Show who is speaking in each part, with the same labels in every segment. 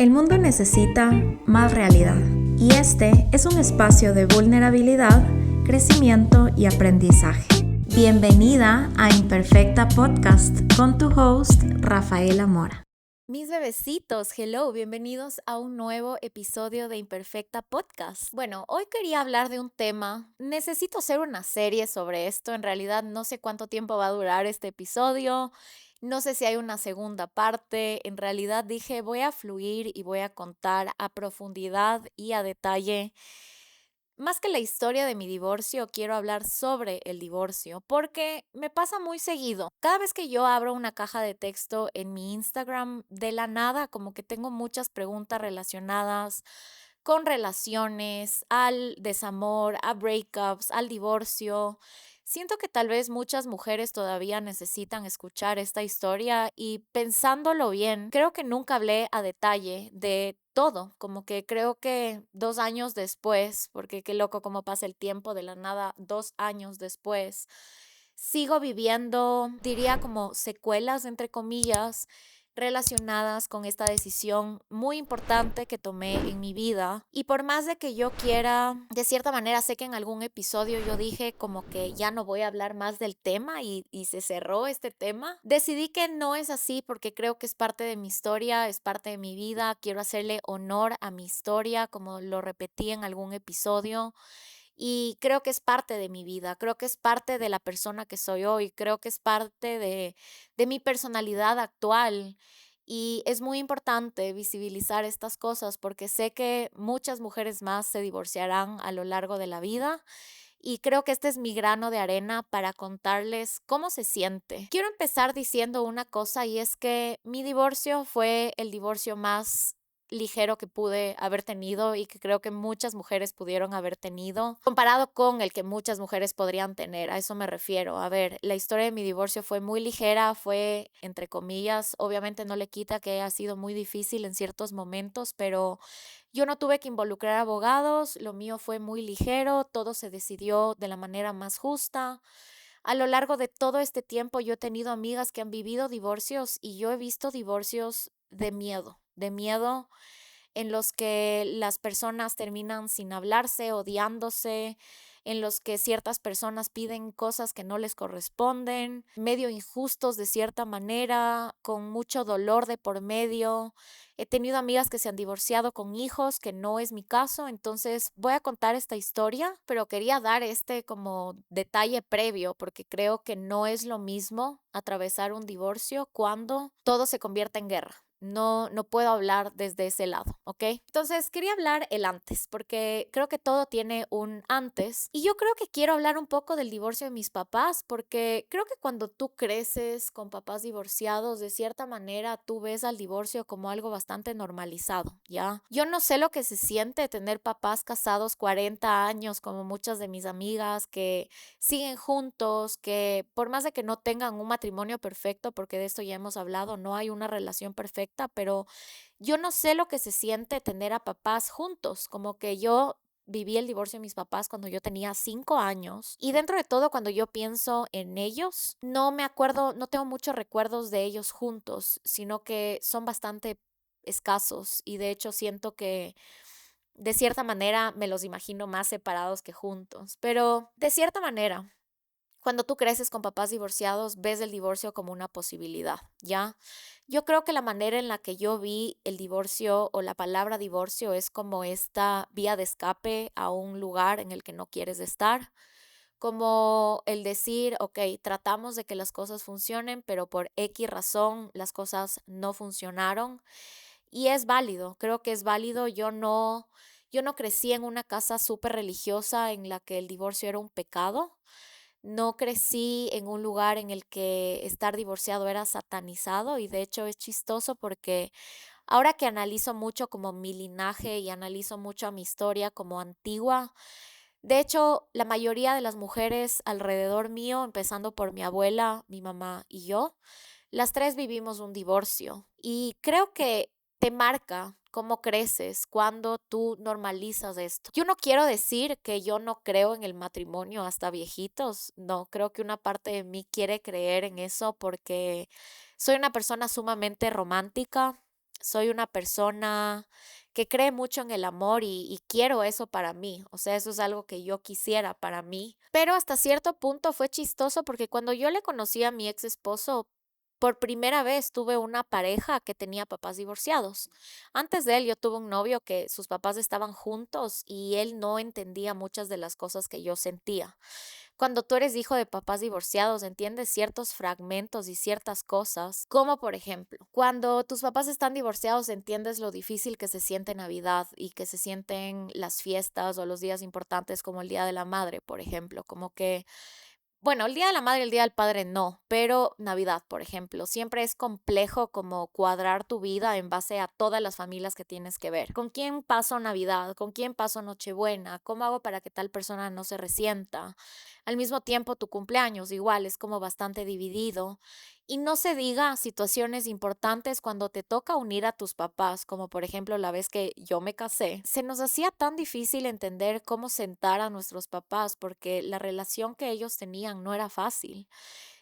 Speaker 1: El mundo necesita más realidad y este es un espacio de vulnerabilidad, crecimiento y aprendizaje. Bienvenida a Imperfecta Podcast con tu host, Rafaela Mora.
Speaker 2: Mis bebecitos, hello, bienvenidos a un nuevo episodio de Imperfecta Podcast. Bueno, hoy quería hablar de un tema. Necesito hacer una serie sobre esto. En realidad no sé cuánto tiempo va a durar este episodio. No sé si hay una segunda parte. En realidad dije voy a fluir y voy a contar a profundidad y a detalle. Más que la historia de mi divorcio, quiero hablar sobre el divorcio, porque me pasa muy seguido. Cada vez que yo abro una caja de texto en mi Instagram, de la nada, como que tengo muchas preguntas relacionadas con relaciones, al desamor, a breakups, al divorcio. Siento que tal vez muchas mujeres todavía necesitan escuchar esta historia y pensándolo bien, creo que nunca hablé a detalle de todo, como que creo que 2 años después, porque qué loco cómo pasa el tiempo de la nada, 2 años después, sigo viviendo, diría como secuelas, entre comillas, relacionadas con esta decisión muy importante que tomé en mi vida. Y por más de que yo quiera, de cierta manera, sé que en algún episodio yo dije como que ya no voy a hablar más del tema y se cerró este tema. Decidí que no es así porque creo que es parte de mi historia, es parte de mi vida. Quiero hacerle honor a mi historia, como lo repetí en algún episodio. Y creo que es parte de mi vida, creo que es parte de la persona que soy hoy, creo que es parte de mi personalidad actual. Y es muy importante visibilizar estas cosas porque sé que muchas mujeres más se divorciarán a lo largo de la vida. Y creo que este es mi grano de arena para contarles cómo se siente. Quiero empezar diciendo una cosa y es que mi divorcio fue el divorcio más ligero que pude haber tenido y que creo que muchas mujeres pudieron haber tenido, comparado con el que muchas mujeres podrían tener. A eso me refiero. A ver, la historia de mi divorcio fue muy ligera, fue entre comillas, obviamente no le quita que haya sido muy difícil en ciertos momentos, pero yo no tuve que involucrar abogados, lo mío fue muy ligero, todo se decidió de la manera más justa. A lo largo de todo este tiempo yo he tenido amigas que han vivido divorcios y yo he visto divorcios de miedo en los que las personas terminan sin hablarse, odiándose, en los que ciertas personas piden cosas que no les corresponden, medio injustos de cierta manera, con mucho dolor de por medio. He tenido amigas que se han divorciado con hijos, que no es mi caso, entonces voy a contar esta historia, pero quería dar este como detalle previo porque creo que no es lo mismo atravesar un divorcio cuando todo se convierte en guerra. No puedo hablar desde ese lado, ¿ok? Entonces quería hablar el antes, porque creo que todo tiene un antes. Y yo creo que quiero hablar un poco del divorcio de mis papás, porque creo que cuando tú creces con papás divorciados, de cierta manera tú ves al divorcio como algo bastante normalizado, ¿ya? Yo no sé lo que se siente tener papás casados 40 años, como muchas de mis amigas que siguen juntos, que por más de que no tengan un matrimonio perfecto, porque de esto ya hemos hablado, no hay una relación perfecta, pero yo no sé lo que se siente tener a papás juntos, como que yo viví el divorcio de mis papás cuando yo tenía 5 años y dentro de todo cuando yo pienso en ellos, no me acuerdo, no tengo muchos recuerdos de ellos juntos, sino que son bastante escasos y de hecho siento que de cierta manera me los imagino más separados que juntos, pero de cierta manera cuando tú creces con papás divorciados, ves el divorcio como una posibilidad, ¿ya? Yo creo que la manera en la que yo vi el divorcio o la palabra divorcio es como esta vía de escape a un lugar en el que no quieres estar, como el decir, ok, tratamos de que las cosas funcionen, pero por X razón las cosas no funcionaron y es válido, creo que es válido. Yo no crecí en una casa súper religiosa en la que el divorcio era un pecado. No crecí en un lugar en el que estar divorciado era satanizado y de hecho es chistoso porque ahora que analizo mucho como mi linaje y analizo mucho a mi historia como antigua, de hecho la mayoría de las mujeres alrededor mío, empezando por mi abuela, mi mamá y yo, las tres vivimos un divorcio y creo que te marca cómo creces cuando tú normalizas esto. Yo no quiero decir que yo no creo en el matrimonio hasta viejitos, no, creo que una parte de mí quiere creer en eso porque soy una persona sumamente romántica. soy una persona que cree mucho en el amor y quiero eso para mí. O sea, eso es algo que yo quisiera para mí. Pero hasta cierto punto fue chistoso porque cuando yo le conocí a mi ex esposo, por primera vez tuve una pareja que tenía papás divorciados. Antes de él, yo tuve un novio que sus papás estaban juntos y él no entendía muchas de las cosas que yo sentía. Cuando tú eres hijo de papás divorciados, entiendes ciertos fragmentos y ciertas cosas, como por ejemplo, cuando tus papás están divorciados, entiendes lo difícil que se siente Navidad y que se sienten las fiestas o los días importantes como el Día de la Madre, por ejemplo, como que bueno, el Día de la Madre y el Día del Padre no, pero Navidad, por ejemplo, siempre es complejo como cuadrar tu vida en base a todas las familias que tienes que ver. ¿Con quién paso Navidad? ¿Con quién paso Nochebuena? ¿Cómo hago para que tal persona no se resienta? Al mismo tiempo, tu cumpleaños igual es como bastante dividido. Y no se diga situaciones importantes cuando te toca unir a tus papás, como por ejemplo la vez que yo me casé. Se nos hacía tan difícil entender cómo sentar a nuestros papás porque la relación que ellos tenían no era fácil.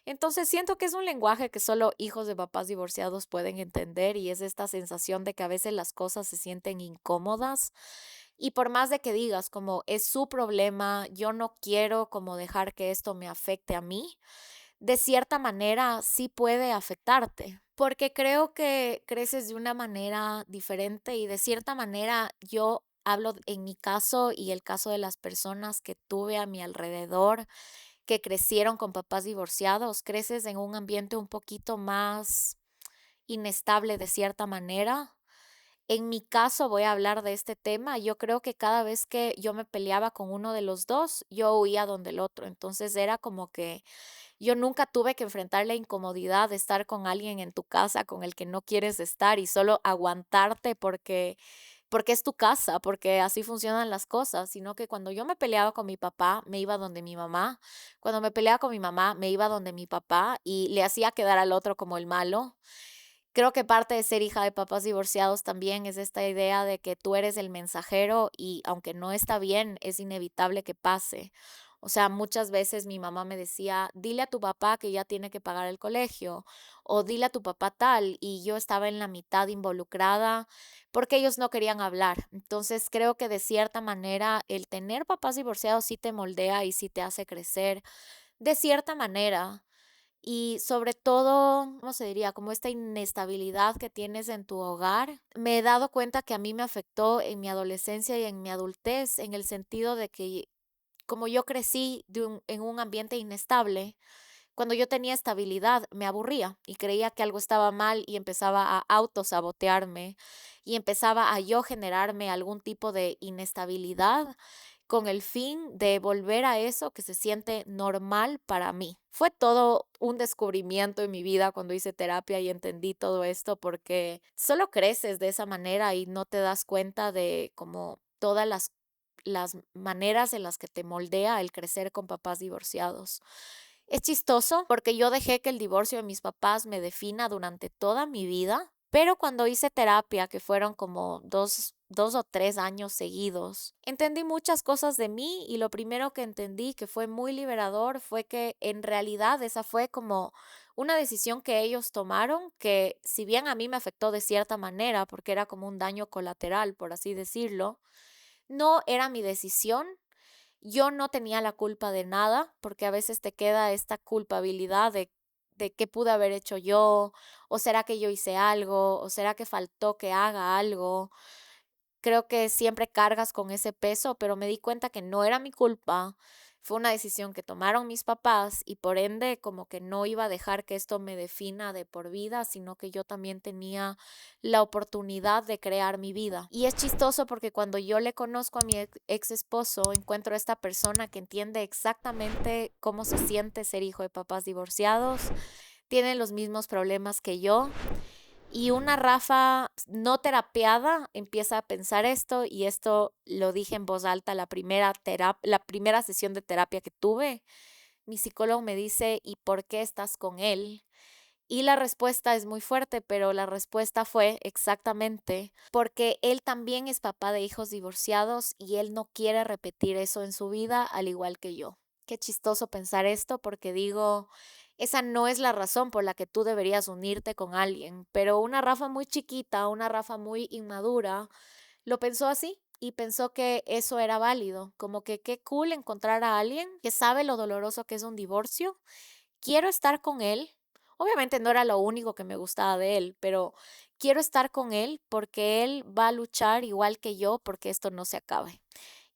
Speaker 2: Entonces siento que es un lenguaje que solo hijos de papás divorciados pueden entender y es esta sensación de que a veces las cosas se sienten incómodas y por más de que digas como es su problema, yo no quiero como dejar que esto me afecte a mí, de cierta manera sí puede afectarte, porque creo que creces de una manera diferente y de cierta manera yo hablo en mi caso y el caso de las personas que tuve a mi alrededor que crecieron con papás divorciados, creces en un ambiente un poquito más inestable de cierta manera. En mi caso, voy a hablar de este tema. Yo creo que cada vez que yo me peleaba con uno de los dos, yo huía donde el otro. Entonces era como que yo nunca tuve que enfrentar la incomodidad de estar con alguien en tu casa con el que no quieres estar y solo aguantarte porque es tu casa, porque así funcionan las cosas, sino que cuando yo me peleaba con mi papá, me iba donde mi mamá. Cuando me peleaba con mi mamá, me iba donde mi papá y le hacía quedar al otro como el malo. Creo que parte de ser hija de papás divorciados también es esta idea de que tú eres el mensajero y aunque no está bien, es inevitable que pase. O sea, muchas veces mi mamá me decía, dile a tu papá que ya tiene que pagar el colegio o dile a tu papá tal y yo estaba en la mitad involucrada porque ellos no querían hablar. Entonces creo que de cierta manera el tener papás divorciados sí te moldea y sí te hace crecer de cierta manera. Y sobre todo, ¿cómo se diría? Como esta inestabilidad que tienes en tu hogar. Me he dado cuenta que a mí me afectó en mi adolescencia y en mi adultez, en el sentido de que como yo crecí en un ambiente inestable, cuando yo tenía estabilidad me aburría y creía que algo estaba mal y empezaba a autosabotearme y empezaba a yo generarme algún tipo de inestabilidad con el fin de volver a eso que se siente normal para mí. Fue todo un descubrimiento en mi vida cuando hice terapia y entendí todo esto porque solo creces de esa manera y no te das cuenta de como todas las maneras en las que te moldea el crecer con papás divorciados. Es chistoso porque yo dejé que el divorcio de mis papás me defina durante toda mi vida, pero cuando hice terapia, que fueron como dos o tres años seguidos, entendí muchas cosas de mí y lo primero que entendí que fue muy liberador fue que en realidad esa fue como una decisión que ellos tomaron que si bien a mí me afectó de cierta manera porque era como un daño colateral, por así decirlo, no era mi decisión. Yo no tenía la culpa de nada, porque a veces te queda esta culpabilidad de qué pude haber hecho yo, o será que yo hice algo, o será que faltó que haga algo. Creo que siempre cargas con ese peso, pero me di cuenta que no era mi culpa. Fue una decisión que tomaron mis papás y por ende como que no iba a dejar que esto me defina de por vida, sino que yo también tenía la oportunidad de crear mi vida. Y es chistoso porque cuando yo le conozco a mi ex esposo, encuentro a esta persona que entiende exactamente cómo se siente ser hijo de papás divorciados, tiene los mismos problemas que yo y una Rafa no terapiada empieza a pensar esto y esto lo dije en voz alta la primera sesión de terapia que tuve. Mi psicólogo me dice, ¿y por qué estás con él? Y la respuesta es muy fuerte, pero la respuesta fue exactamente porque él también es papá de hijos divorciados y él no quiere repetir eso en su vida al igual que yo. Qué chistoso pensar esto porque digo, esa no es la razón por la que tú deberías unirte con alguien. Pero una Rafa muy chiquita, una Rafa muy inmadura, lo pensó así y pensó que eso era válido, como que qué cool encontrar a alguien que sabe lo doloroso que es un divorcio. Quiero estar con él. Obviamente no era lo único que me gustaba de él, pero quiero estar con él porque él va a luchar igual que yo porque esto no se acabe.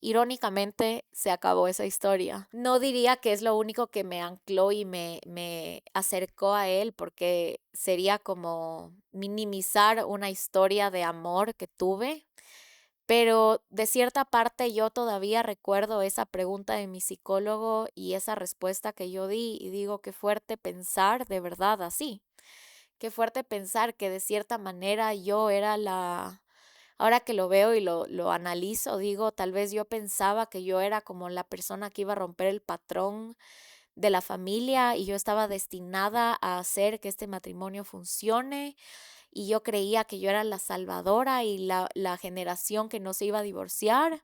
Speaker 2: Irónicamente, se acabó esa historia. No diría que es lo único que me ancló y me acercó a él, porque sería como minimizar una historia de amor que tuve, pero de cierta parte yo todavía recuerdo esa pregunta de mi psicólogo y esa respuesta que yo di y digo, qué fuerte pensar de verdad así. Qué fuerte pensar que de cierta manera yo era la... Ahora que lo veo y lo analizo, digo, tal vez yo pensaba que yo era como la persona que iba a romper el patrón de la familia y yo estaba destinada a hacer que este matrimonio funcione y yo creía que yo era la salvadora y la generación que no se iba a divorciar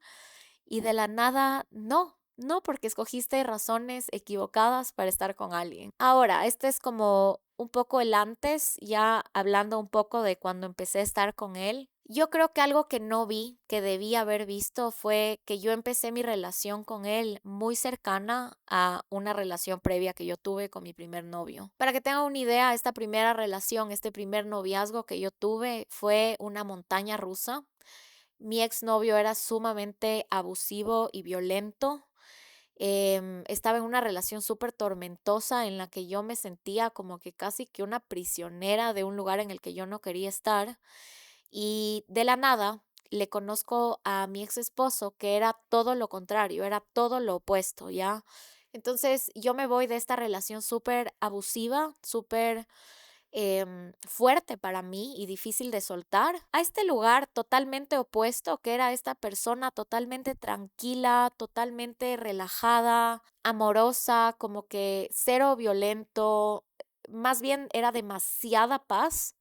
Speaker 2: y de la nada, no. No, porque escogiste razones equivocadas para estar con alguien. Ahora, este es como un poco el antes, ya hablando un poco de cuando empecé a estar con él. Yo creo que algo que no vi, que debí haber visto, fue que yo empecé mi relación con él muy cercana a una relación previa que yo tuve con mi primer novio. Para que tengan una idea, esta primera relación, este primer noviazgo que yo tuve fue una montaña rusa. Mi exnovio era sumamente abusivo y violento. Estaba en una relación súper tormentosa en la que yo me sentía como que casi que una prisionera de un lugar en el que yo no quería estar. Y de la nada le conozco a mi ex esposo, que era todo lo contrario, era todo lo opuesto, ¿ya? Entonces yo me voy de esta relación súper abusiva, súper fuerte para mí y difícil de soltar, a este lugar totalmente opuesto, que era esta persona totalmente tranquila, totalmente relajada, amorosa, como que cero violento, más bien era demasiada paz,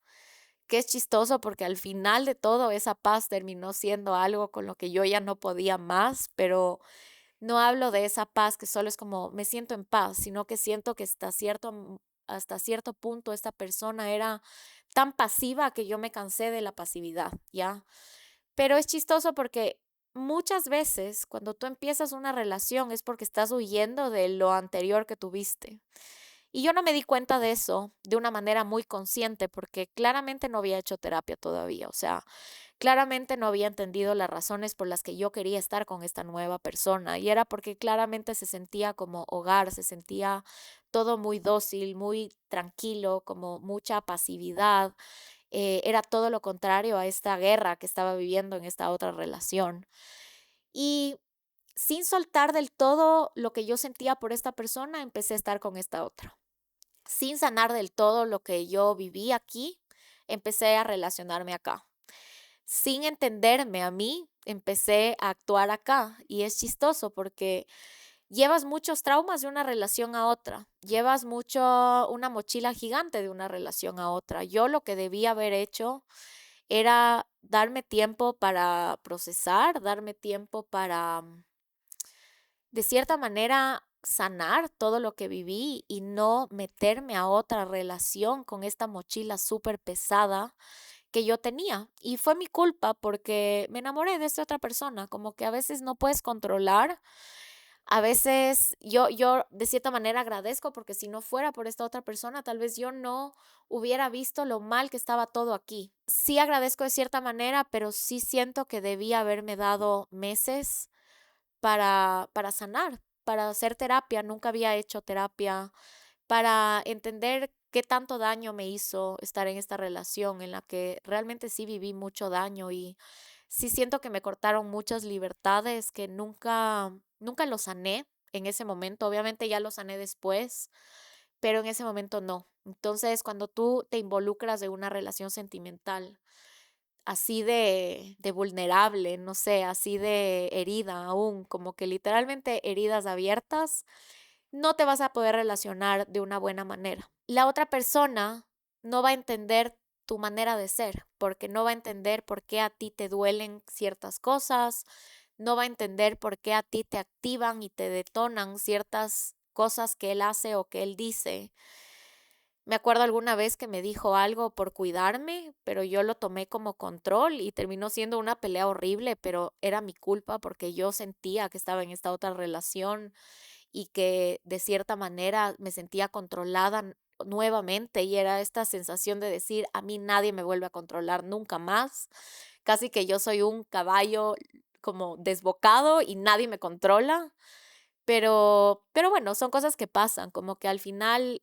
Speaker 2: que es chistoso porque al final de todo esa paz terminó siendo algo con lo que yo ya no podía más, pero no hablo de esa paz que solo es como me siento en paz, sino que siento que hasta cierto punto esta persona era tan pasiva que yo me cansé de la pasividad, ¿ya? Pero es chistoso porque muchas veces cuando tú empiezas una relación es porque estás huyendo de lo anterior que tuviste. Y yo no me di cuenta de eso de una manera muy consciente porque claramente no había hecho terapia todavía, o sea, claramente no había entendido las razones por las que yo quería estar con esta nueva persona y era porque claramente se sentía como hogar, se sentía todo muy dócil, muy tranquilo, como mucha pasividad. Era todo lo contrario a esta guerra que estaba viviendo en esta otra relación. Y sin soltar del todo lo que yo sentía por esta persona, empecé a estar con esta otra. Sin sanar del todo lo que yo viví aquí, empecé a relacionarme acá. Sin entenderme a mí, empecé a actuar acá. Y es chistoso porque llevas muchos traumas de una relación a otra. Llevas mucho, una mochila gigante de una relación a otra. Yo lo que debía haber hecho era darme tiempo para procesar, darme tiempo para, de cierta manera, sanar todo lo que viví y no meterme a otra relación con esta mochila súper pesada que yo tenía. Y fue mi culpa porque me enamoré de esta otra persona, como que a veces no puedes controlar. A veces yo de cierta manera agradezco porque si no fuera por esta otra persona, tal vez yo no hubiera visto lo mal que estaba todo aquí. Sí agradezco de cierta manera, pero sí siento que debía haberme dado meses para sanar, para hacer terapia. Nunca había hecho terapia, para entender qué tanto daño me hizo estar en esta relación en la que realmente sí viví mucho daño y sí siento que me cortaron muchas libertades que nunca lo sané en ese momento. Obviamente ya lo sané después, pero en ese momento no. Entonces, cuando tú te involucras de una relación sentimental, así de vulnerable, no sé, así de herida aún, como que literalmente heridas abiertas, no te vas a poder relacionar de una buena manera. La otra persona no va a entender tu manera de ser, porque no va a entender por qué a ti te duelen ciertas cosas, no va a entender por qué a ti te activan y te detonan ciertas cosas que él hace o que él dice. Me acuerdo alguna vez que me dijo algo por cuidarme, pero yo lo tomé como control y terminó siendo una pelea horrible, pero era mi culpa porque yo sentía que estaba en esta otra relación y que de cierta manera me sentía controlada nuevamente y era esta sensación de decir, a mí nadie me vuelve a controlar nunca más, casi que yo soy un caballo como desbocado y nadie me controla, pero bueno, son cosas que pasan, como que al final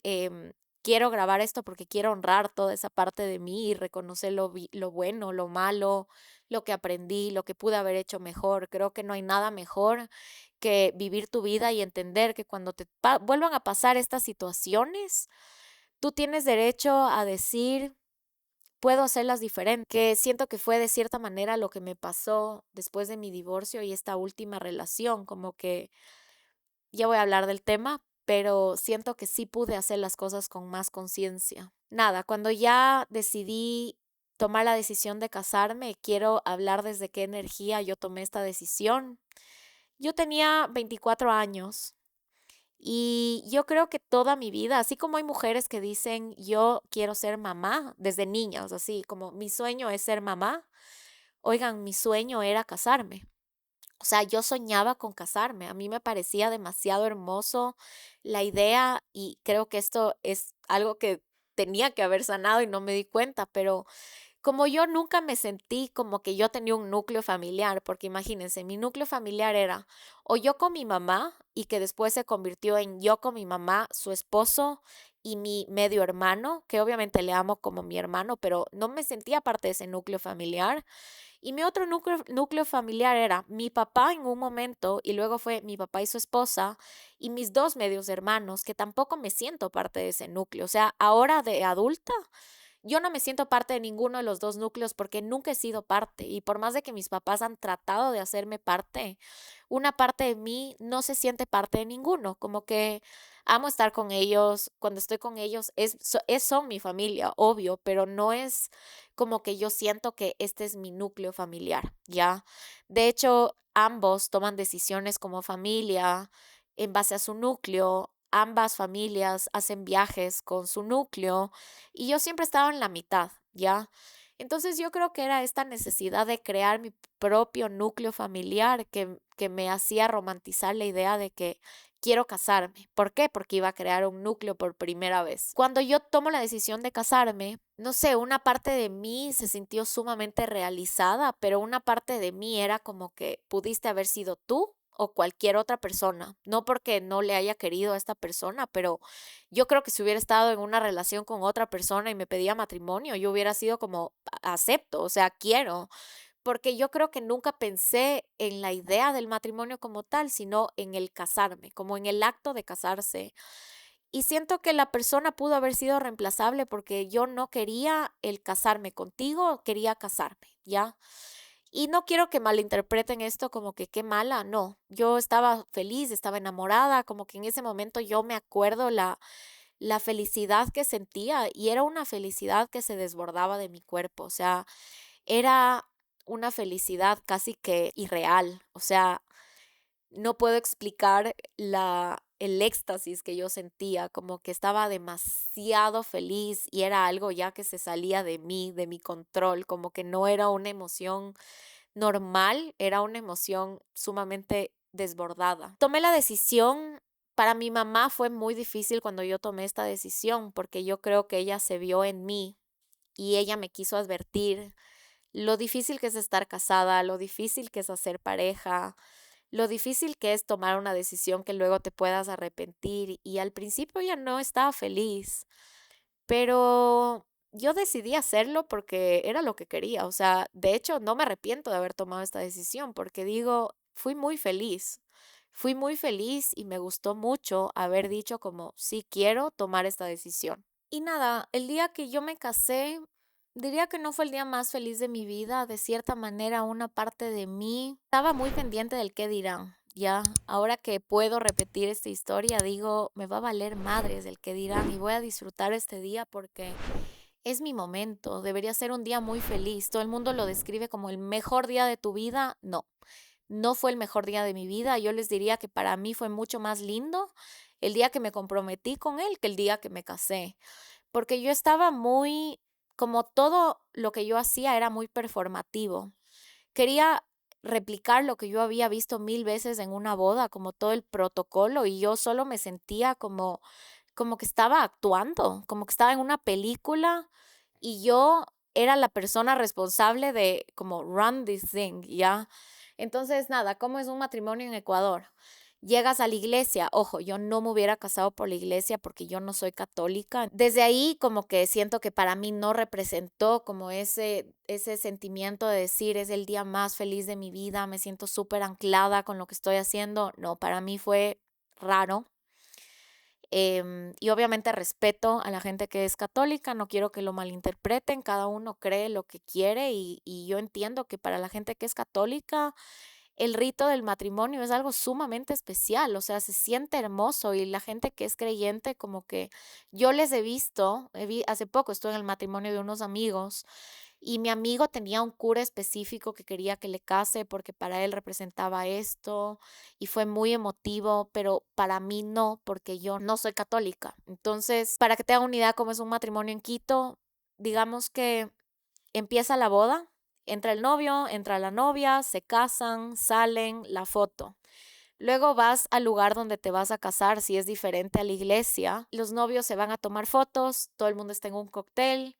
Speaker 2: quiero grabar esto porque quiero honrar toda esa parte de mí y reconocer lo bueno, lo malo, lo que aprendí, lo que pude haber hecho mejor. Creo que no hay nada mejor que vivir tu vida y entender que cuando vuelvan a pasar estas situaciones, tú tienes derecho a decir, puedo hacerlas diferentes, que siento que fue de cierta manera lo que me pasó después de mi divorcio y esta última relación, como que ya voy a hablar del tema, pero siento que sí pude hacer las cosas con más conciencia. Nada, cuando ya decidí tomar la decisión de casarme, quiero hablar desde qué energía yo tomé esta decisión. Yo tenía 24 años y yo creo que toda mi vida, así como hay mujeres que dicen yo quiero ser mamá desde niñas, así como mi sueño es ser mamá, oigan, mi sueño era casarme. O sea, yo soñaba con casarme. A mí me parecía demasiado hermoso la idea y creo que esto es algo que tenía que haber sanado y no me di cuenta, pero como yo nunca me sentí como que yo tenía un núcleo familiar, porque imagínense, mi núcleo familiar era o yo con mi mamá y que después se convirtió en yo con mi mamá, su esposo y mi medio hermano, que obviamente le amo como mi hermano, pero no me sentía parte de ese núcleo familiar. Y mi otro núcleo familiar era mi papá en un momento y luego fue mi papá y su esposa y mis dos medios hermanos, que tampoco me siento parte de ese núcleo. O sea, ahora de adulta, yo no me siento parte de ninguno de los dos núcleos porque nunca he sido parte y por más de que mis papás han tratado de hacerme parte, una parte de mí no se siente parte de ninguno, como que amo estar con ellos, cuando estoy con ellos son mi familia, obvio, pero no es como que yo siento que este es mi núcleo familiar, ¿ya? De hecho, ambos toman decisiones como familia en base a su núcleo. Ambas familias hacen viajes con su núcleo y yo siempre estaba en la mitad, ¿ya? Entonces yo creo que era esta necesidad de crear mi propio núcleo familiar que me hacía romantizar la idea de que quiero casarme. ¿Por qué? Porque iba a crear un núcleo por primera vez. Cuando yo tomo la decisión de casarme, no sé, una parte de mí se sintió sumamente realizada, pero una parte de mí era como que pudiste haber sido tú o cualquier otra persona. No porque no le haya querido a esta persona, pero yo creo que si hubiera estado en una relación con otra persona y me pedía matrimonio, yo hubiera sido como acepto, o sea, quiero, porque yo creo que nunca pensé en la idea del matrimonio como tal, sino en el casarme, como en el acto de casarse. Y siento que la persona pudo haber sido reemplazable porque yo no quería el casarme contigo, quería casarme, ¿ya? Y no quiero que malinterpreten esto como que qué mala, no. Yo estaba feliz, estaba enamorada, como que en ese momento yo me acuerdo la felicidad que sentía y era una felicidad que se desbordaba de mi cuerpo, o sea, era una felicidad casi que irreal, o sea, no puedo explicar el éxtasis que yo sentía, como que estaba demasiado feliz y era algo ya que se salía de mí, de mi control, como que no era una emoción normal, era una emoción sumamente desbordada. Tomé la decisión, para mi mamá fue muy difícil cuando yo tomé esta decisión, porque yo creo que ella se vio en mí y ella me quiso advertir lo difícil que es estar casada, lo difícil que es hacer pareja, lo difícil que es tomar una decisión que luego te puedas arrepentir. Y al principio ella no estaba feliz, pero yo decidí hacerlo porque era lo que quería. O sea, de hecho, no me arrepiento de haber tomado esta decisión porque digo, fui muy feliz. Fui muy feliz y me gustó mucho haber dicho como, sí quiero tomar esta decisión. Y nada, el día que yo me casé, diría que no fue el día más feliz de mi vida. De cierta manera, una parte de mí estaba muy pendiente del qué dirán. Ya, ahora que puedo repetir esta historia, digo, me va a valer madres el qué dirán y voy a disfrutar este día porque es mi momento. Debería ser un día muy feliz. Todo el mundo lo describe como el mejor día de tu vida. No, no fue el mejor día de mi vida. Yo les diría que para mí fue mucho más lindo el día que me comprometí con él que el día que me casé porque yo estaba muy, como todo lo que yo hacía era muy performativo. Quería replicar lo que yo había visto mil veces en una boda, como todo el protocolo, y yo solo me sentía como que estaba actuando, como que estaba en una película y yo era la persona responsable de como run this thing, ¿ya? Entonces, nada, ¿cómo es un matrimonio en Ecuador? Llegas a la iglesia, ojo, yo no me hubiera casado por la iglesia porque yo no soy católica. Desde ahí como que siento que para mí no representó como ese sentimiento de decir es el día más feliz de mi vida, me siento súper anclada con lo que estoy haciendo. No, para mí fue raro. Y obviamente respeto a la gente que es católica, no quiero que lo malinterpreten, cada uno cree lo que quiere y yo entiendo que para la gente que es católica el rito del matrimonio es algo sumamente especial, o sea, se siente hermoso y la gente que es creyente como que yo les he visto, hace poco estuve en el matrimonio de unos amigos y mi amigo tenía un cura específico que quería que le case porque para él representaba esto y fue muy emotivo, pero para mí no, porque yo no soy católica. Entonces, para que te hagan una idea cómo es un matrimonio en Quito, digamos que empieza la boda, entra el novio, entra la novia, se casan, salen, la foto. Luego vas al lugar donde te vas a casar, si es diferente a la iglesia. Los novios se van a tomar fotos, todo el mundo está en un cóctel.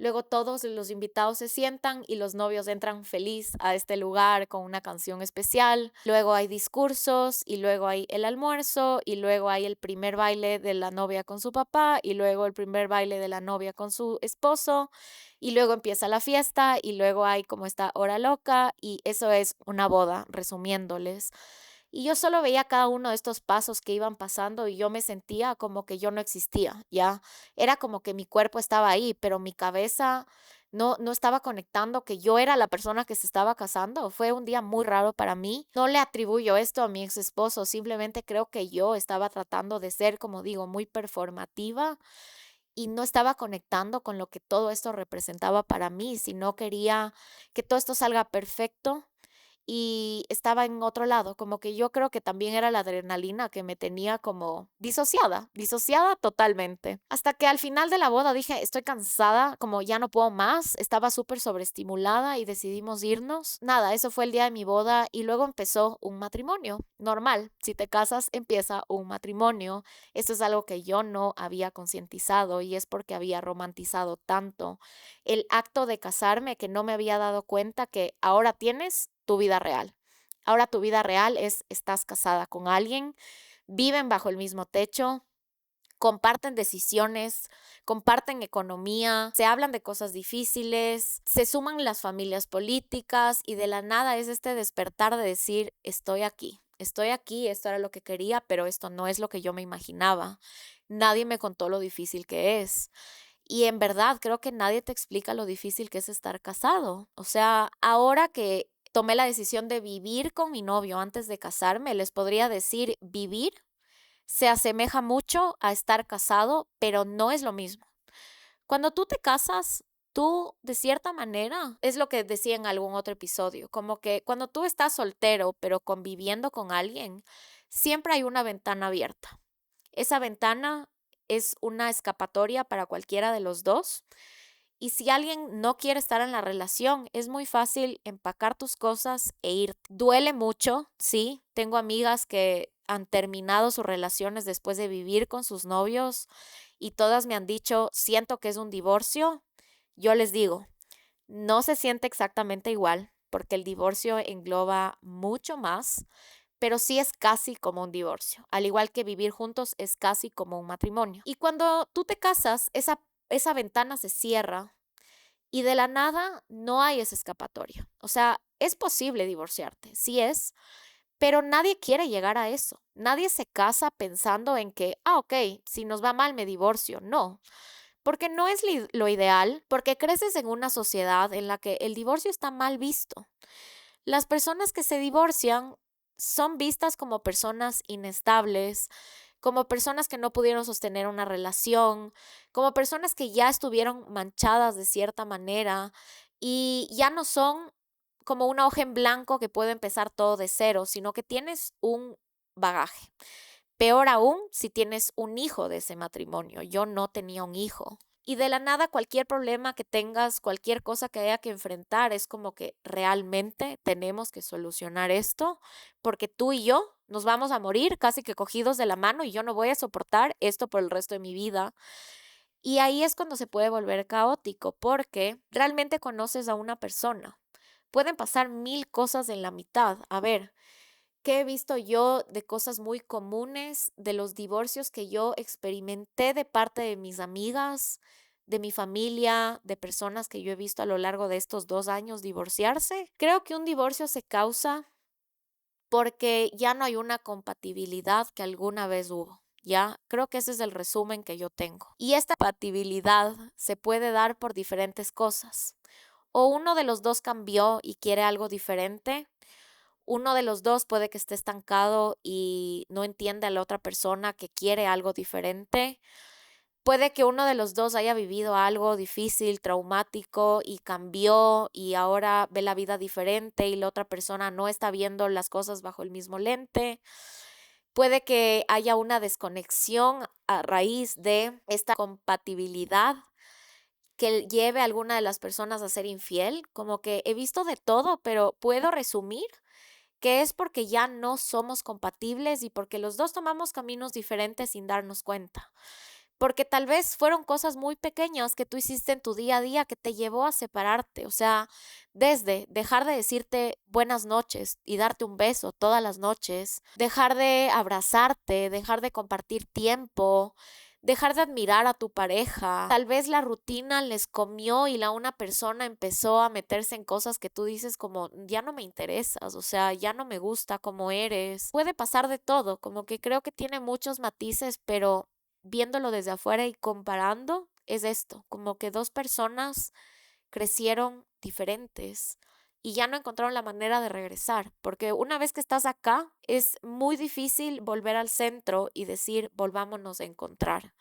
Speaker 2: Luego todos los invitados se sientan y los novios entran feliz a este lugar con una canción especial. Luego hay discursos y luego hay el almuerzo y luego hay el primer baile de la novia con su papá y luego el primer baile de la novia con su esposo y luego empieza la fiesta y luego hay como esta hora loca y eso es una boda, resumiéndoles. Y yo solo veía cada uno de estos pasos que iban pasando y yo me sentía como que yo no existía, ¿ya? Era como que mi cuerpo estaba ahí, pero mi cabeza no estaba conectando que yo era la persona que se estaba casando. Fue un día muy raro para mí. No le atribuyo esto a mi ex esposo, simplemente creo que yo estaba tratando de ser, como digo, muy performativa y no estaba conectando con lo que todo esto representaba para mí, sino quería que todo esto salga perfecto y estaba en otro lado, como que yo creo que también era la adrenalina que me tenía como disociada totalmente. Hasta que al final de la boda dije, estoy cansada, como ya no puedo más, estaba súper sobreestimulada y decidimos irnos. Nada, eso fue el día de mi boda y luego empezó un matrimonio normal. Si te casas, empieza un matrimonio. Esto es algo que yo no había concientizado y es porque había romantizado tanto el acto de casarme que no me había dado cuenta que ahora tienes tu vida real. Ahora tu vida real es, estás casada con alguien, viven bajo el mismo techo, comparten decisiones, comparten economía, se hablan de cosas difíciles, se suman las familias políticas y de la nada es este despertar de decir, estoy aquí, esto era lo que quería, pero esto no es lo que yo me imaginaba. Nadie me contó lo difícil que es. Y en verdad creo que nadie te explica lo difícil que es estar casado. O sea, ahora que tomé la decisión de vivir con mi novio antes de casarme, les podría decir, vivir se asemeja mucho a estar casado, pero no es lo mismo. Cuando tú te casas, tú de cierta manera, es lo que decía en algún otro episodio, como que cuando tú estás soltero, pero conviviendo con alguien, siempre hay una ventana abierta. Esa ventana es una escapatoria para cualquiera de los dos. Y si alguien no quiere estar en la relación, es muy fácil empacar tus cosas e ir. Duele mucho, sí. Tengo amigas que han terminado sus relaciones después de vivir con sus novios y todas me han dicho, siento que es un divorcio. Yo les digo, no se siente exactamente igual porque el divorcio engloba mucho más, pero sí es casi como un divorcio. Al igual que vivir juntos es casi como un matrimonio. Y cuando tú te casas, esa ventana se cierra y de la nada no hay esa escapatoria. O sea, es posible divorciarte, sí es, pero nadie quiere llegar a eso. Nadie se casa pensando en que, ok, si nos va mal me divorcio. No, porque no es lo ideal, porque creces en una sociedad en la que el divorcio está mal visto. Las personas que se divorcian son vistas como personas inestables, como personas que no pudieron sostener una relación, como personas que ya estuvieron manchadas de cierta manera y ya no son como una hoja en blanco que puede empezar todo de cero, sino que tienes un bagaje. Peor aún si tienes un hijo de ese matrimonio. Yo no tenía un hijo. Y de la nada, cualquier problema que tengas, cualquier cosa que haya que enfrentar, es como que realmente tenemos que solucionar esto, porque tú y yo nos vamos a morir casi que cogidos de la mano y yo no voy a soportar esto por el resto de mi vida. Y ahí es cuando se puede volver caótico, porque realmente conoces a una persona. Pueden pasar mil cosas en la mitad. A ver, ¿qué he visto yo de cosas muy comunes, de los divorcios que yo experimenté de parte de mis amigas, de mi familia, de personas que yo he visto a lo largo de estos 2 años divorciarse? Creo que un divorcio se causa porque ya no hay una compatibilidad que alguna vez hubo. Ya, creo que ese es el resumen que yo tengo. Y esta compatibilidad se puede dar por diferentes cosas. O uno de los dos cambió y quiere algo diferente. Uno de los dos puede que esté estancado y no entiende a la otra persona que quiere algo diferente. Puede que uno de los dos haya vivido algo difícil, traumático y cambió y ahora ve la vida diferente y la otra persona no está viendo las cosas bajo el mismo lente. Puede que haya una desconexión a raíz de esta compatibilidad que lleve a alguna de las personas a ser infiel. Como que he visto de todo, pero puedo resumir que es porque ya no somos compatibles y porque los dos tomamos caminos diferentes sin darnos cuenta. Porque tal vez fueron cosas muy pequeñas que tú hiciste en tu día a día que te llevó a separarte. O sea, desde dejar de decirte buenas noches y darte un beso todas las noches, dejar de abrazarte, dejar de compartir tiempo, dejar de admirar a tu pareja. Tal vez la rutina les comió y la una persona empezó a meterse en cosas que tú dices como, ya no me interesas, o sea, ya no me gusta cómo eres. Puede pasar de todo, como que creo que tiene muchos matices, pero viéndolo desde afuera y comparando, es esto, como que dos personas crecieron diferentes y ya no encontraron la manera de regresar, porque una vez que estás acá, es muy difícil volver al centro y decir, volvámonos a encontrar.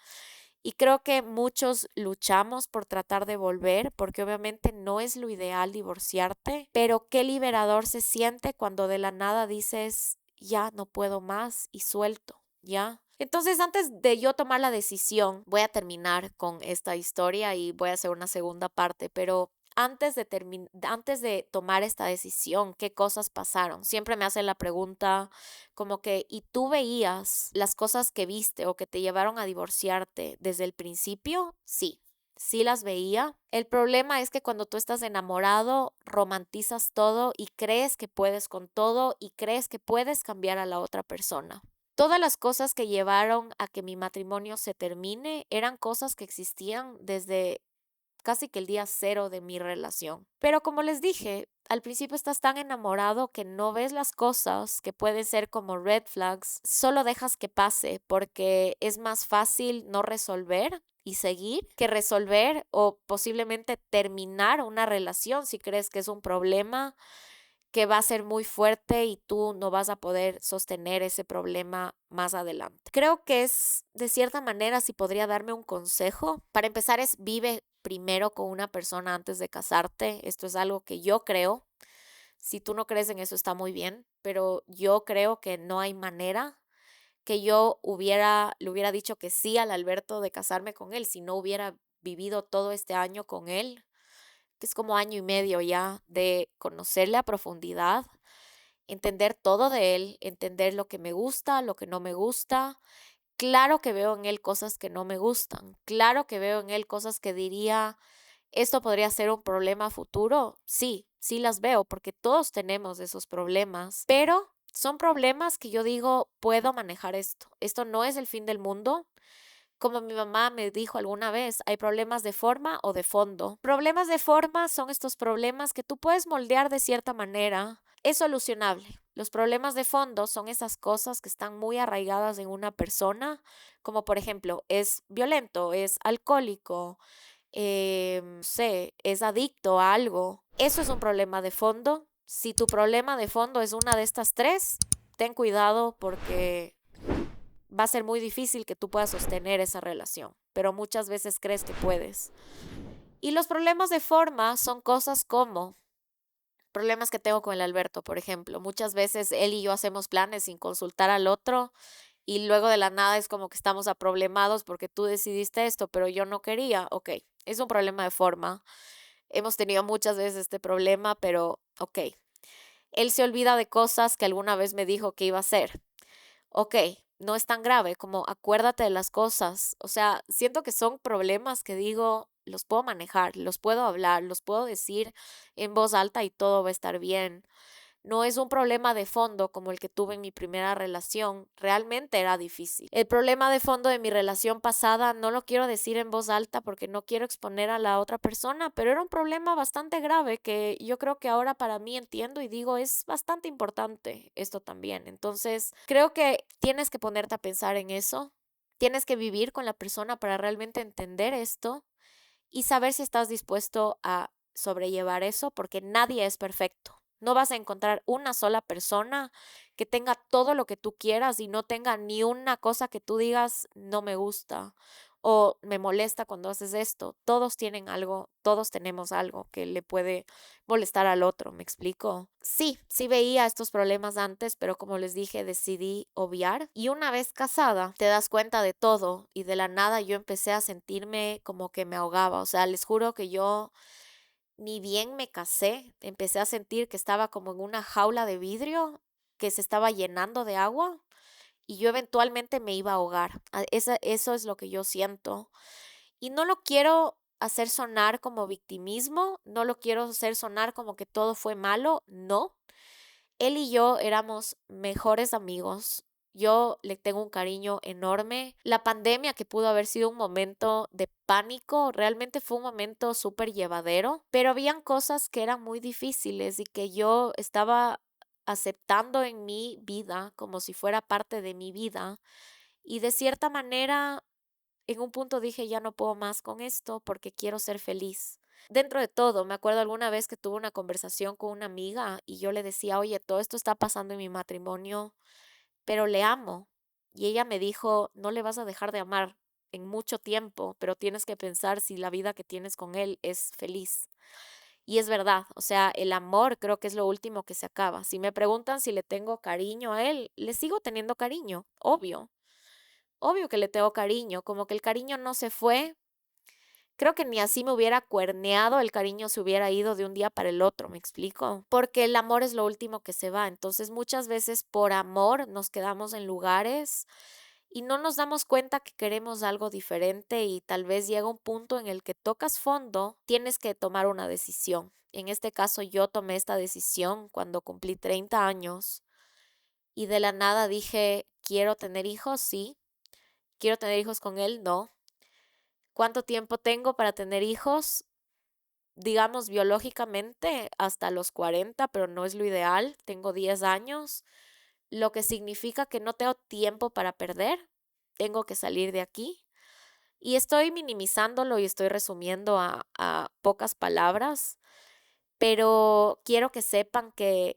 Speaker 2: Y creo que muchos luchamos por tratar de volver, porque obviamente no es lo ideal divorciarte, pero qué liberador se siente cuando de la nada dices, ya no puedo más y suelto, ¿ya? Entonces, antes de yo tomar la decisión, voy a terminar con esta historia y voy a hacer una segunda parte, pero antes de tomar esta decisión, ¿qué cosas pasaron? Siempre me hacen la pregunta como que, ¿y tú veías las cosas que viste o que te llevaron a divorciarte desde el principio? Sí. Sí las veía. El problema es que cuando tú estás enamorado, romantizas todo y crees que puedes con todo y crees que puedes cambiar a la otra persona. Todas las cosas que llevaron a que mi matrimonio se termine eran cosas que existían desde casi que el día cero de mi relación. Pero como les dije, al principio estás tan enamorado que no ves las cosas que pueden ser como red flags, solo dejas que pase porque es más fácil no resolver y seguir que resolver o posiblemente terminar una relación si crees que es un problema que va a ser muy fuerte y tú no vas a poder sostener ese problema más adelante. Creo que es, de cierta manera, si podría darme un consejo, para empezar es vive primero con una persona antes de casarte. Esto es algo que yo creo. Si tú no crees en eso está muy bien, pero yo creo que no hay manera que le hubiera dicho que sí al Alberto de casarme con él si no hubiera vivido todo este año con él, que es como año y medio ya de conocerle a profundidad, entender todo de él, entender lo que me gusta, lo que no me gusta. Claro que veo en él cosas que no me gustan, claro que veo en él cosas que diría, esto podría ser un problema futuro. Sí, sí las veo porque todos tenemos esos problemas, pero son problemas que yo digo, puedo manejar esto. Esto no es el fin del mundo. Como mi mamá me dijo alguna vez, hay problemas de forma o de fondo. Problemas de forma son estos problemas que tú puedes moldear de cierta manera. Es solucionable. Los problemas de fondo son esas cosas que están muy arraigadas en una persona, como por ejemplo, es violento, es alcohólico, no sé, es adicto a algo. Eso es un problema de fondo. Si tu problema de fondo es una de estas tres, ten cuidado porque va a ser muy difícil que tú puedas sostener esa relación, pero muchas veces crees que puedes. Y los problemas de forma son cosas como problemas que tengo con el Alberto, por ejemplo. Muchas veces él y yo hacemos planes sin consultar al otro y luego de la nada es como que estamos aproblemados porque tú decidiste esto, pero yo no quería. Ok, es un problema de forma. Hemos tenido muchas veces este problema, pero ok. Él se olvida de cosas que alguna vez me dijo que iba a hacer. Ok, no es tan grave como acuérdate de las cosas. O sea, siento que son problemas que digo, los puedo manejar, los puedo hablar, los puedo decir en voz alta y todo va a estar bien. No es un problema de fondo como el que tuve en mi primera relación, realmente era difícil. El problema de fondo de mi relación pasada no lo quiero decir en voz alta porque no quiero exponer a la otra persona, pero era un problema bastante grave que yo creo que ahora para mí entiendo y digo es bastante importante esto también. Entonces, creo que tienes que ponerte a pensar en eso, tienes que vivir con la persona para realmente entender esto y saber si estás dispuesto a sobrellevar eso, porque nadie es perfecto. No vas a encontrar una sola persona que tenga todo lo que tú quieras y no tenga ni una cosa que tú digas no me gusta o me molesta cuando haces esto. Todos tienen algo, todos tenemos algo que le puede molestar al otro, ¿me explico? Sí, sí veía estos problemas antes, pero como les dije, decidí obviar. Y una vez casada, te das cuenta de todo y de la nada yo empecé a sentirme como que me ahogaba. O sea, les juro que yo ni bien me casé, empecé a sentir que estaba como en una jaula de vidrio que se estaba llenando de agua y yo eventualmente me iba a ahogar. Eso es lo que yo siento. Y no lo quiero hacer sonar como victimismo, no lo quiero hacer sonar como que todo fue malo, no. Él y yo éramos mejores amigos. Yo le tengo un cariño enorme. La pandemia, que pudo haber sido un momento de pánico, realmente fue un momento súper llevadero, pero habían cosas que eran muy difíciles y que yo estaba aceptando en mi vida como si fuera parte de mi vida. Y de cierta manera, en un punto dije, ya no puedo más con esto porque quiero ser feliz. Dentro de todo, me acuerdo alguna vez que tuve una conversación con una amiga y yo le decía, oye, todo esto está pasando en mi matrimonio, pero le amo. Y ella me dijo, no le vas a dejar de amar en mucho tiempo, pero tienes que pensar si la vida que tienes con él es feliz. Y es verdad, o sea, el amor creo que es lo último que se acaba. Si me preguntan si le tengo cariño a él, le sigo teniendo cariño, obvio. Obvio que le tengo cariño, como que el cariño no se fue. Creo que ni así me hubiera cuerneado, el cariño se hubiera ido de un día para el otro, ¿me explico? Porque el amor es lo último que se va. Entonces, muchas veces por amor nos quedamos en lugares y no nos damos cuenta que queremos algo diferente y tal vez llega un punto en el que tocas fondo, tienes que tomar una decisión. En este caso, yo tomé esta decisión cuando cumplí 30 años y de la nada dije, ¿quiero tener hijos? Sí. ¿Quiero tener hijos con él? No. ¿Cuánto tiempo tengo para tener hijos? Digamos biológicamente hasta los 40, pero no es lo ideal. Tengo 10 años, lo que significa que no tengo tiempo para perder. Tengo que salir de aquí. Y estoy minimizándolo y estoy resumiendo a pocas palabras, pero quiero que sepan que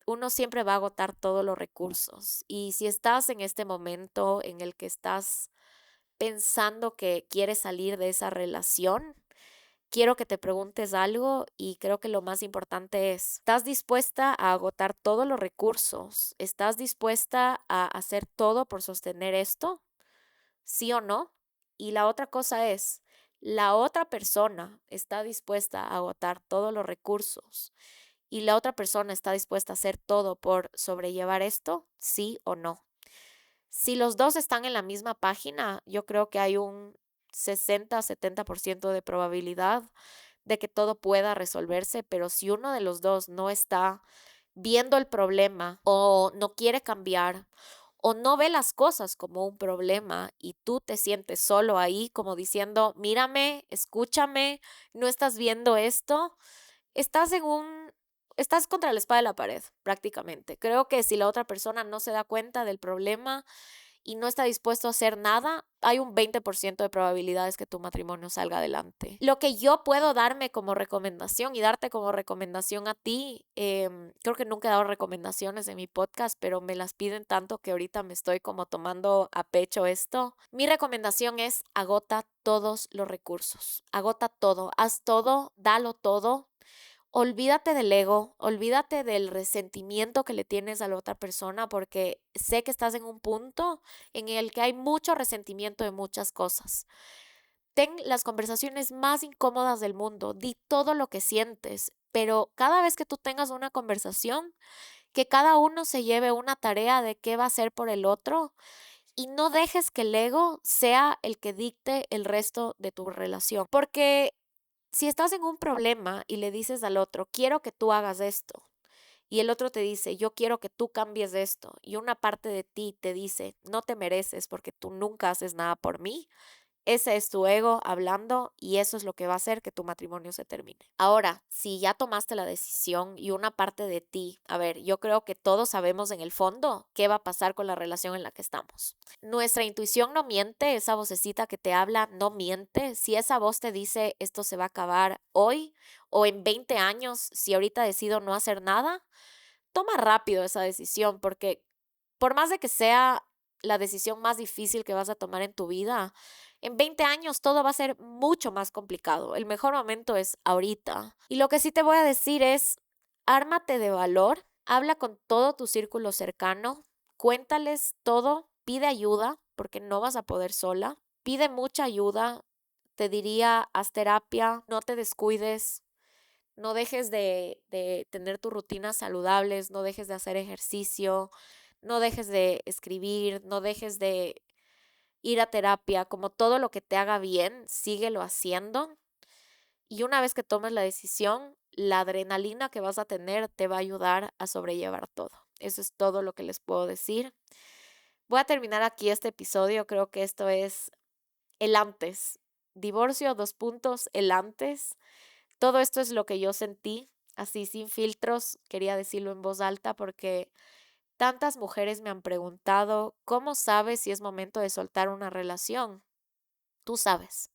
Speaker 2: uno siempre va a agotar todos los recursos. Y si estás en este momento en el que estás pensando que quieres salir de esa relación, quiero que te preguntes algo y creo que lo más importante es, ¿estás dispuesta a agotar todos los recursos? ¿Estás dispuesta a hacer todo por sostener esto? ¿Sí o no? Y la otra cosa es, ¿la otra persona está dispuesta a agotar todos los recursos y la otra persona está dispuesta a hacer todo por sobrellevar esto? ¿Sí o no? Si los dos están en la misma página, yo creo que hay un 60-70% de probabilidad de que todo pueda resolverse, pero si uno de los dos no está viendo el problema o no quiere cambiar o no ve las cosas como un problema y tú te sientes solo ahí como diciendo, mírame, escúchame, no estás viendo esto, estás en un... Estás contra la espada de la pared, prácticamente. Creo que si la otra persona no se da cuenta del problema y no está dispuesto a hacer nada, hay un 20% de probabilidades que tu matrimonio salga adelante. Lo que yo puedo darme como recomendación y darte como recomendación a ti, creo que nunca he dado recomendaciones en mi podcast, pero me las piden tanto que ahorita me estoy como tomando a pecho esto. Mi recomendación es agota todos los recursos, agota todo, haz todo, dalo todo. olvídate del ego, olvídate del resentimiento que le tienes a la otra persona, porque sé que estás en un punto en el que hay mucho resentimiento de muchas cosas. Ten las conversaciones más incómodas del mundo, di todo lo que sientes, pero cada vez que tú tengas una conversación, que cada uno se lleve una tarea de qué va a hacer por el otro y no dejes que el ego sea el que dicte el resto de tu relación. Porque si estás en un problema y le dices al otro, quiero que tú hagas esto, y el otro te dice, yo quiero que tú cambies esto, y una parte de ti te dice, no te mereces porque tú nunca haces nada por mí, ese es tu ego hablando y eso es lo que va a hacer que tu matrimonio se termine. Ahora, si ya tomaste la decisión y una parte de ti, a ver, yo creo que todos sabemos en el fondo qué va a pasar con la relación en la que estamos. Nuestra intuición no miente, esa vocecita que te habla no miente. Si esa voz te dice esto se va a acabar hoy o en 20 años, si ahorita decido no hacer nada, toma rápido esa decisión porque por más de que sea la decisión más difícil que vas a tomar en tu vida, en 20 años todo va a ser mucho más complicado. El mejor momento es ahorita. Y lo que sí te voy a decir es, ármate de valor, habla con todo tu círculo cercano, cuéntales todo, pide ayuda, porque no vas a poder sola. Pide mucha ayuda, te diría, haz terapia, no te descuides, no dejes de tener tus rutinas saludables, no dejes de hacer ejercicio, no dejes de escribir, no dejes de ir a terapia, como todo lo que te haga bien, síguelo haciendo. Y una vez que tomes la decisión, la adrenalina que vas a tener te va a ayudar a sobrellevar todo. Eso es todo lo que les puedo decir. Voy a terminar aquí este episodio. Creo que esto es el antes. Divorcio, dos puntos, el antes. Todo esto es lo que yo sentí, así sin filtros. Quería decirlo en voz alta porque tantas mujeres me han preguntado, ¿cómo sabes si es momento de soltar una relación? Tú sabes,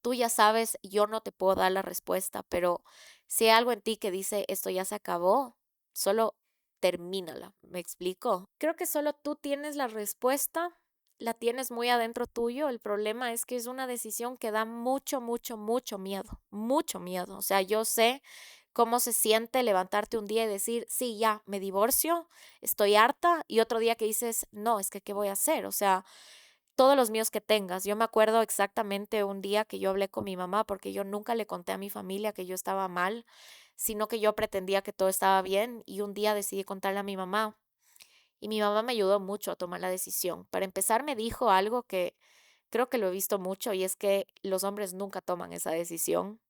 Speaker 2: tú ya sabes, yo no te puedo dar la respuesta, pero si hay algo en ti que dice esto ya se acabó, solo termínala. ¿Me explico? Creo que solo tú tienes la respuesta, la tienes muy adentro tuyo. El problema es que es una decisión que da mucho, mucho, mucho miedo, mucho miedo. O sea, yo sé cómo se siente levantarte un día y decir, sí, ya, me divorcio, estoy harta, y otro día que dices, no, es que, ¿qué voy a hacer? O sea, todos los míos que tengas. Yo me acuerdo exactamente un día que yo hablé con mi mamá porque yo nunca le conté a mi familia que yo estaba mal, sino que yo pretendía que todo estaba bien y un día decidí contarle a mi mamá y mi mamá me ayudó mucho a tomar la decisión. Para empezar, me dijo algo que creo que lo he visto mucho y es que los hombres nunca toman esa decisión,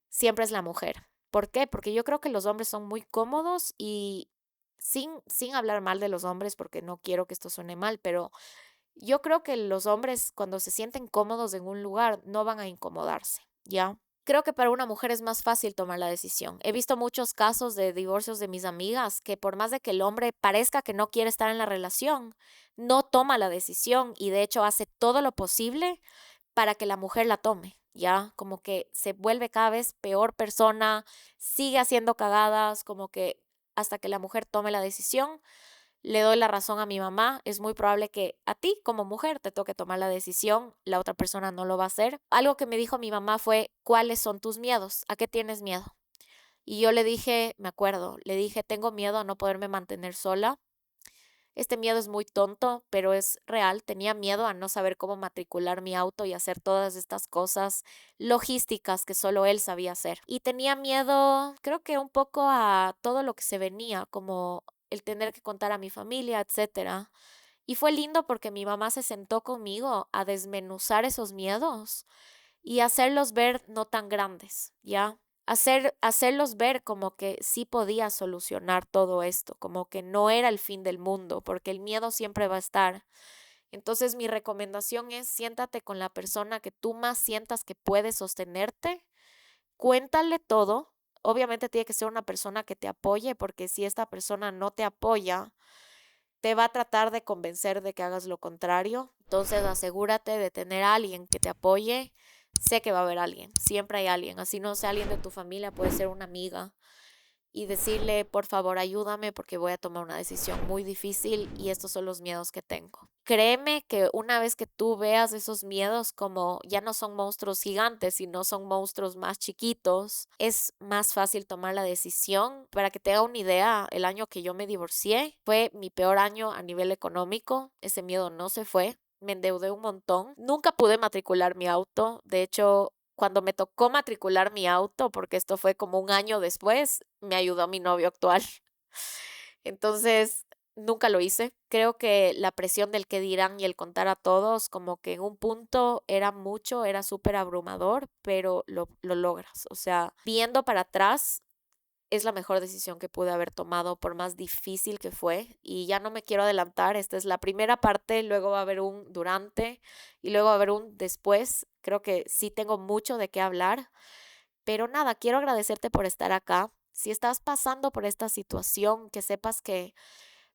Speaker 2: siempre es la mujer. ¿Por qué? Porque yo creo que los hombres son muy cómodos y sin hablar mal de los hombres porque no quiero que esto suene mal, pero yo creo que los hombres cuando se sienten cómodos en un lugar no van a incomodarse, ¿ya? Creo que para una mujer es más fácil tomar la decisión. He visto muchos casos de divorcios de mis amigas que por más de que el hombre parezca que no quiere estar en la relación, no toma la decisión y de hecho hace todo lo posible para que la mujer la tome, ¿ya? Como que se vuelve cada vez peor persona, sigue haciendo cagadas, como que hasta que la mujer tome la decisión. Le doy la razón a mi mamá, es muy probable que a ti como mujer te toque tomar la decisión, la otra persona no lo va a hacer. Algo que me dijo mi mamá fue, ¿cuáles son tus miedos? ¿A qué tienes miedo? Y yo le dije, me acuerdo, le dije, tengo miedo a no poderme mantener sola. Este miedo es muy tonto, pero es real. Tenía miedo a no saber cómo matricular mi auto y hacer todas estas cosas logísticas que solo él sabía hacer. Y tenía miedo, creo que un poco a todo lo que se venía, como el tener que contar a mi familia, etcétera. Y fue lindo porque mi mamá se sentó conmigo a desmenuzar esos miedos y hacerlos ver no tan grandes, ¿ya? Hacerlos ver como que sí podía solucionar todo esto, como que no era el fin del mundo, porque el miedo siempre va a estar. Entonces mi recomendación es siéntate con la persona que tú más sientas que puede sostenerte, cuéntale todo. Obviamente tiene que ser una persona que te apoye, porque si esta persona no te apoya, te va a tratar de convencer de que hagas lo contrario. Entonces asegúrate de tener a alguien que te apoye. Sé que va a haber alguien, siempre hay alguien, así no sea alguien de tu familia, puede ser una amiga. y decirle, por favor, ayúdame porque voy a tomar una decisión muy difícil y estos son los miedos que tengo. Créeme que una vez que tú veas esos miedos como ya no son monstruos gigantes, sino son monstruos más chiquitos, es más fácil tomar la decisión. Para que te haga una idea, el año que yo me divorcié fue mi peor año a nivel económico. Ese miedo no se fue. Me endeudé un montón. Nunca pude matricular mi auto. De hecho, cuando me tocó matricular mi auto, porque esto fue como un año después, me ayudó mi novio actual. Entonces, nunca lo hice. Creo que la presión del qué dirán y el contar a todos, como que en un punto era mucho, era súper abrumador, pero lo logras. O sea, viendo para atrás, es la mejor decisión que pude haber tomado, por más difícil que fue. Y ya no me quiero adelantar, esta es la primera parte, luego va a haber un durante y luego va a haber un después. Creo que sí tengo mucho de qué hablar, pero nada, quiero agradecerte por estar acá. Si estás pasando por esta situación, que sepas que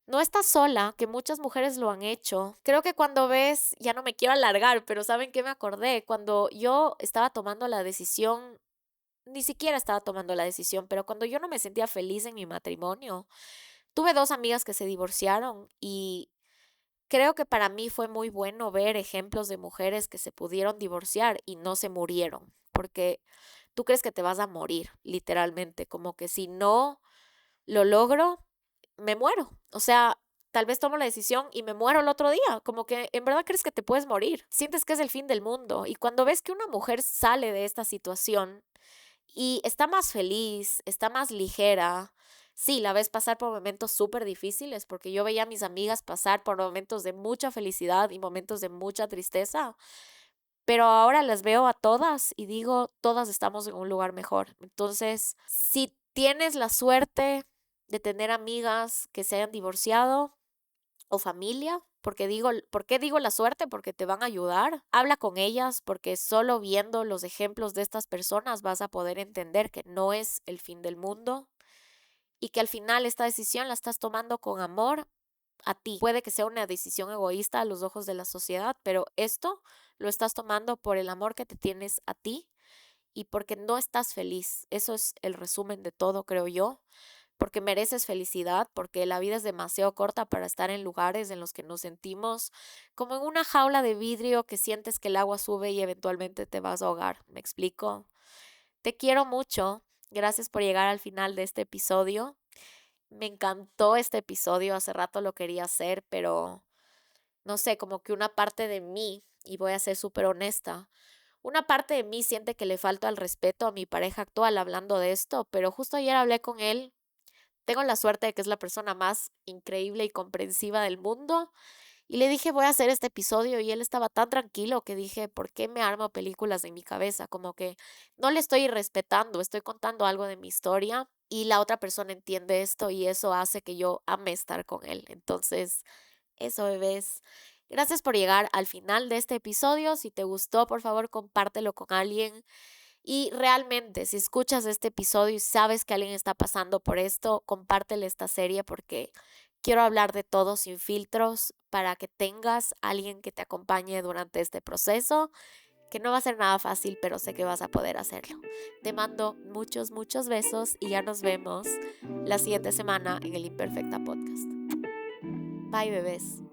Speaker 2: no estás sola, que muchas mujeres lo han hecho. Creo que cuando ves, ya no me quiero alargar, pero ¿saben qué me acordé? Cuando yo estaba tomando la decisión, ni siquiera estaba tomando la decisión, pero cuando yo no me sentía feliz en mi matrimonio, tuve dos amigas que se divorciaron y creo que para mí fue muy bueno ver ejemplos de mujeres que se pudieron divorciar y no se murieron, porque tú crees que te vas a morir, literalmente, como que si no lo logro, me muero. O sea, tal vez tomo la decisión y me muero el otro día, como que en verdad crees que te puedes morir, sientes que es el fin del mundo y cuando ves que una mujer sale de esta situación y está más feliz, está más ligera. Sí, la ves pasar por momentos súper difíciles, porque yo veía a mis amigas pasar por momentos de mucha felicidad y momentos de mucha tristeza, pero ahora las veo a todas y digo, todas estamos en un lugar mejor. Entonces, si tienes la suerte de tener amigas que se hayan divorciado, o familia, ¿por qué digo la suerte? Porque te van a ayudar. Habla con ellas porque solo viendo los ejemplos de estas personas vas a poder entender que no es el fin del mundo y que al final esta decisión la estás tomando con amor a ti. Puede que sea una decisión egoísta a los ojos de la sociedad, pero esto lo estás tomando por el amor que te tienes a ti y porque no estás feliz. Eso es el resumen de todo, creo yo, porque mereces felicidad, porque la vida es demasiado corta para estar en lugares en los que nos sentimos como en una jaula de vidrio que sientes que el agua sube y eventualmente te vas a ahogar. ¿Me explico? Te quiero mucho. Gracias por llegar al final de este episodio. Me encantó este episodio. Hace rato lo quería hacer, pero no sé, como que una parte de mí, y voy a ser súper honesta, una parte de mí siente que le falta al respeto a mi pareja actual hablando de esto, pero justo ayer hablé con él. Tengo la suerte de que es la persona más increíble y comprensiva del mundo. Y le dije, voy a hacer este episodio y él estaba tan tranquilo que dije, ¿por qué me armo películas en mi cabeza? Como que no le estoy respetando, estoy contando algo de mi historia y la otra persona entiende esto y eso hace que yo ame estar con él. Entonces, eso, bebés. Gracias por llegar al final de este episodio. Si te gustó, por favor, compártelo con alguien. Y realmente, si escuchas este episodio y sabes que alguien está pasando por esto, compártele esta serie porque quiero hablar de todo sin filtros para que tengas alguien que te acompañe durante este proceso, que no va a ser nada fácil, pero sé que vas a poder hacerlo. Te mando muchos, muchos besos y ya nos vemos la siguiente semana en el Imperfecta Podcast. Bye, bebés.